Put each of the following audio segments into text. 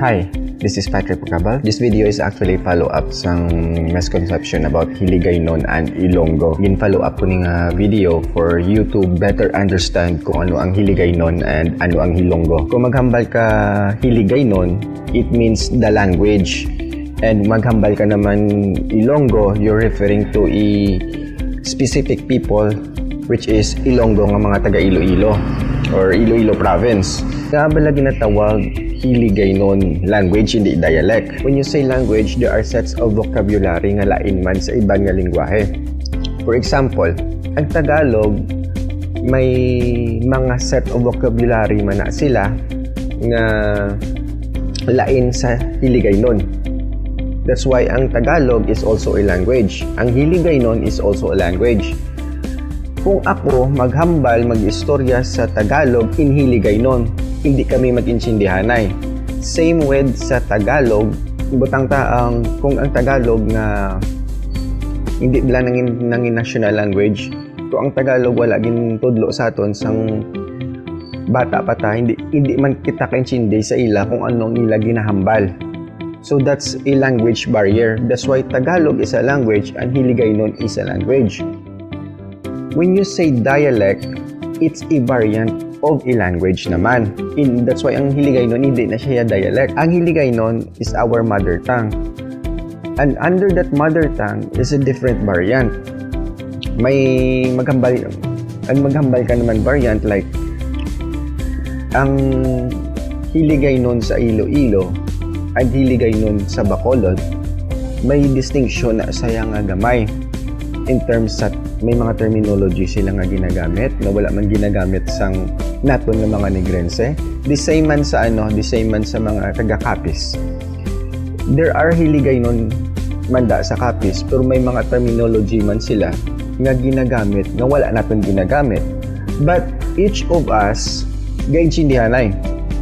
Hi, this is Patrick Pagabal. This video is actually follow-up sang misconception about Hiligaynon and Ilonggo. Gin-follow-up ko ning video for you to better understand kung ano ang Hiligaynon and ano ang Ilonggo. Kung maghambal ka Hiligaynon, it means the language. And maghambal ka naman Ilonggo, you're referring to a specific people which is Ilonggo nga mga taga Iloilo or Iloilo province. Kaya bala ginatawag Hiligaynon language, hindi dialect. When you say language, there are sets of vocabulary nga lain man sa ibang nga lingwahe. For example, ang Tagalog, may mga set of vocabulary man na sila nga lain sa Hiligaynon. That's why ang Tagalog is also a language. Ang Hiligaynon is also a language. Kung ako maghambal, mag-istorya sa Tagalog in Hiligaynon, hindi kami mag-intindihanay. Same with sa Tagalog, butang taang kung ang Tagalog nga hindi bala nangin national language, kung ang Tagalog wala gin tudlo sa aton sang bata pa ta, hindi man kita kaintindi sa ila kung anong ila ginahambal. So that's a language barrier. That's why Tagalog is a language and Hiligaynon is a language. When you say dialect, it's a variant of a language naman. That's why ang Hiligaynon hindi na siya dialect. Ang Hiligaynon is our mother tongue. And under that mother tongue is a different variant. May maghambal ka naman variant like ang Hiligaynon sa Iloilo at Hiligaynon sa Bacolod, may distinction na sayang nga gamay in terms sa may mga terminology sila nga ginagamit na wala man ginagamit sang naton ng mga Negrense. The same man sa mga taga-Capiz. There are Hiligaynon manda sa Capiz, pero may mga terminology man sila nga ginagamit nga wala naton ginagamit. But each of us gaintindihanay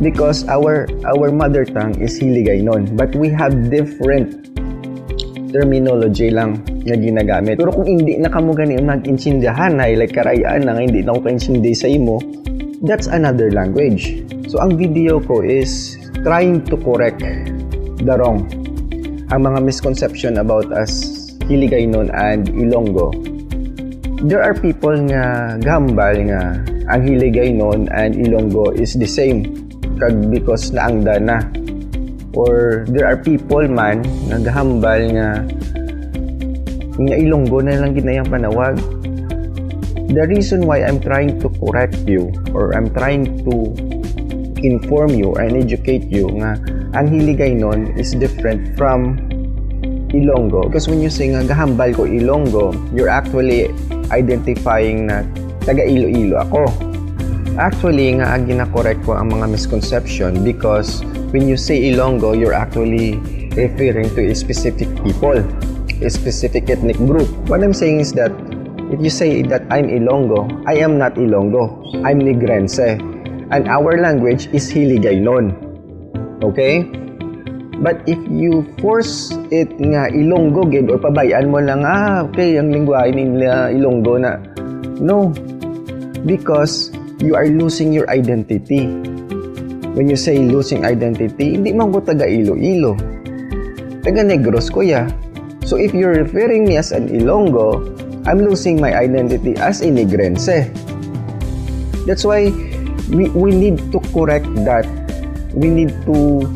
because our mother tongue is Hiligaynon, but we have different terminology lang nga ginagamit. Pero kung hindi na kamo gani mag-intindihanay, like karayaan na nga hindi na ako kaintindi sa imo, that's another language. So ang video ko is trying to correct the wrong, ang mga misconception about us Hiligaynon and Ilonggo. There are people nga gambal nga ang Hiligaynon and Ilonggo is the same because naangda na. Or there are people man naghambal nga Ilonggo na lang ginayang panawag. The reason why I'm trying to correct you or I'm trying to inform you and educate you nga ang Hiligaynon is different from Ilonggo. Because when you say nga gahambal ko Ilonggo, you're actually identifying na taga Iloilo ako. Actually nga gina-correct ko ang mga misconception because when you say Ilonggo, you're actually referring to a specific people, a specific ethnic group. What I'm saying is that if you say that I'm Ilonggo, I am not Ilonggo. I'm Negrense. And our language is Hiligaynon. Okay? But if you force it nga Ilonggo gid or pabayaan mo lang, okay, ang lingwahe nila Ilonggo na. No. Because you are losing your identity. When you say losing identity, hindi man ko taga Iloilo. Taga Negros ko ya. So if you're referring me as an Ilonggo, I'm losing my identity as a Negrense. That's why we need to correct that. We need to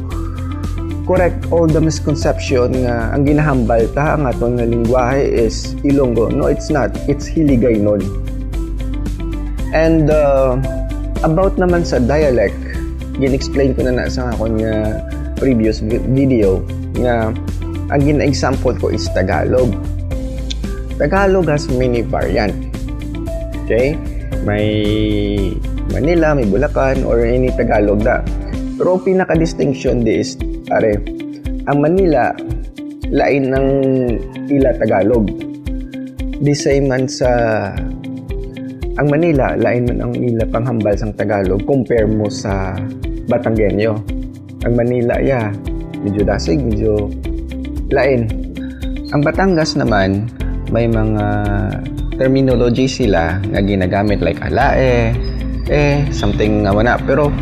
correct all the misconception nga ang ginahambal ta ang aton nga lingwahe is Ilonggo. No, it's not. It's Hiligaynon. And about naman sa dialect, gin-explain ko na sa akong previous video nga ang gina-example ko is Tagalog. Tagalog has many variant. Okay? May Manila, may Bulacan, or any Tagalog da. Pero pinaka-distinction di is, ang Manila, lain ng ila Tagalog. The same man sa ang Manila, lain man ang ila panghambal sang Tagalog compare mo sa Batanggenyo. Ang Manila, medyo dasig, medyo lain. Ang Batangas naman, may mga terminology sila na ginagamit like alae, something nga wana. Pero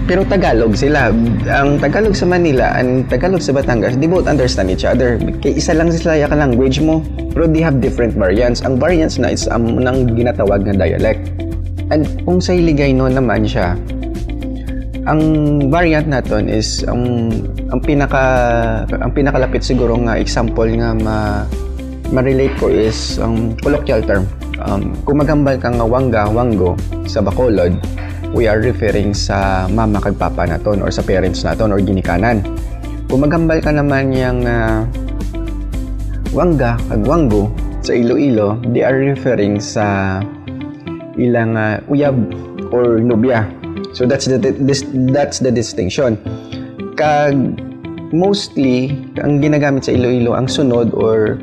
Pero Tagalog sila. Ang Tagalog sa Manila and Tagalog sa Batangas, they both understand each other. Kaya isa lang sila yung language mo, pero they have different variants. Ang variants na is ng ginatawag na dialect. And kung sa Hiligaynon naman siya, ang variant naton is ang pinakalapit siguro nga example nga ma-relate ko is ang colloquial term. Kung magambal ka nga wanggo sa Bacolod, we are referring sa mama kag papa naton or sa parents naton or ginikanan. Kung magambal ka naman yung wangga kag wanggo sa Iloilo, they are referring sa ilang uyab or nobya. So that's the distinction. Kag mostly ang ginagamit sa Iloilo ang sunod or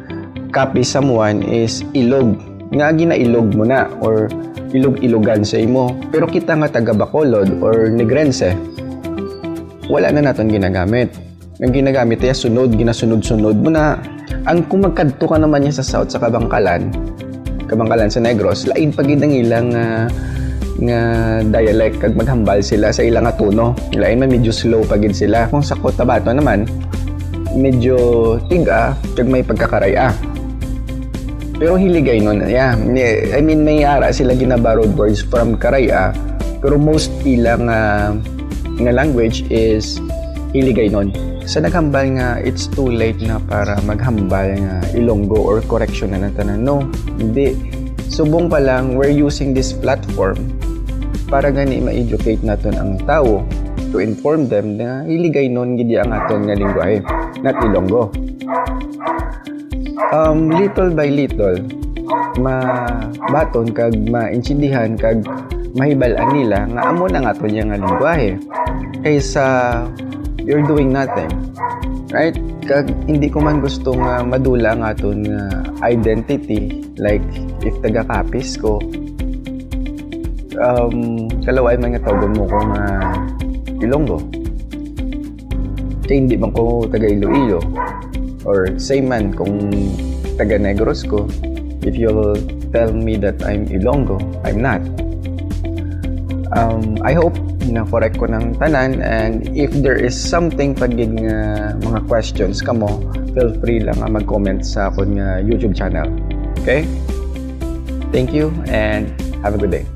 copy someone is ilog. Nga ginailog mo na or ilog-ilogan sa imo. Pero kita nga taga Bacolod or Negrense, wala na naton ginagamit. Ang ginagamit ay sunod, ginasunod-sunod mo na. Ang kung magkadto ka naman niya sa South sa Kabangkalan sa Negros, lain pagid ang ilang nga dialect kag maghambal sila sa ilang tono. Lain man medyo slow pagid sila. Kung sa Cotabato naman, medyo tiga kag may pagkakaraya. Pero Hiligaynon, yeah. I mean, may ara sila gina-borrowed words from Karaya, pero most ilang nga language is Hiligaynon. Sa naghambal nga, it's too late na para maghambal nga Ilonggo or correction na natanan. No, hindi. Subong pa lang, we're using this platform para gani ma-educate naton ang tao to inform them na Hiligaynon gidi ang aton nga lingwahe, not Ilonggo. Little by little, mabaton kag maintindihan kag mahibalan nila nga amo na nga aton nga lingwahe kaysa you're doing nothing, right? Kag hindi ko man gusto nga madula ang aton nga identity, like if taga Capiz ko, kalaway man nga tawgon mo ko nga Ilonggo, kaya hindi man ko taga Iloilo. Or same man kung taga Negros ko, if you'll tell me that I'm Ilonggo, I'm not. I hope na correct ko ng tanan, and if there is something pagig nga mga questions kamo, feel free lang mag-comment sa akong YouTube channel. Okay? Thank you and have a good day.